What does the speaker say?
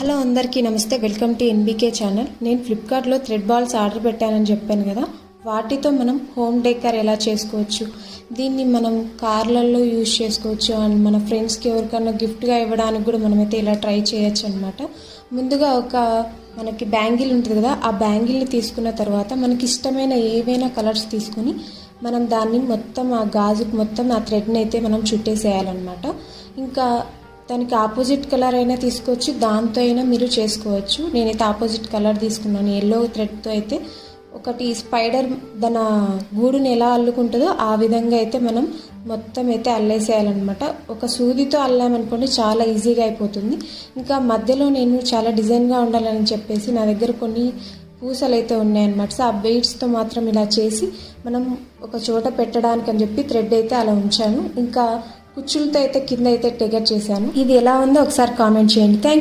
Hello అందరికీ నమస్తే. Welcome to NBK channel. నేను ఫ్లిప్కార్ట్లో థ్రెడ్ బాల్స్ ఆర్డర్ పెట్టానని చెప్పాను కదా, వాటితో మనం హోమ్ డెకర్ ఎలా చేసుకోవచ్చు, దీన్ని మనం కార్లలో యూజ్ చేసుకోవచ్చు అండ్ మన ఫ్రెండ్స్కి ఎవరికన్నా గిఫ్ట్గా ఇవ్వడానికి కూడా మనమైతే ఇలా ట్రై చేయొచ్చు అనమాట. ముందుగా మనకి బ్యాంగిల్ ఉంటుంది కదా, ఆ బ్యాంగిల్ని తీసుకున్న తర్వాత మనకి ఇష్టమైన ఏవైనా కలర్స్ తీసుకొని మనం దాన్ని మొత్తం ఆ గాజుకు మొత్తం ఆ థ్రెడ్ని అయితే మనం చుట్టేసేయాలన్నమాట. ఇంకా దానికి ఆపోజిట్ కలర్ అయినా తీసుకోవచ్చు, దాంతో అయినా మీరు చేసుకోవచ్చు. నేనైతే ఆపోజిట్ కలర్ తీసుకున్నాను. ఎల్లో థ్రెడ్తో అయితే ఒకటి స్పైడర్ తన గూడుని ఎలా అల్లుకుంటుందో ఆ విధంగా అయితే మనం మొత్తం అయితే అల్లేసేయాలన్నమాట. ఒక సూదితో అల్లామనుకోండి చాలా ఈజీగా అయిపోతుంది. ఇంకా మధ్యలో నేను చాలా డిజైన్గా ఉండాలని చెప్పేసి నా దగ్గర కొన్ని పూసలు అయితే ఉన్నాయన్నమాట. సో ఆ బీడ్స్తో మాత్రం ఇలా చేసి మనం ఒక చోట పెట్టడానికి అని చెప్పి థ్రెడ్ అయితే అలా ఉంచాను. ఇంకా కుచ్చులతో అయితే కింద అయితే టెగర్ చేశాను. ఇది ఎలా ఉందో ఒకసారి కామెంట్ చేయండి. Thank you.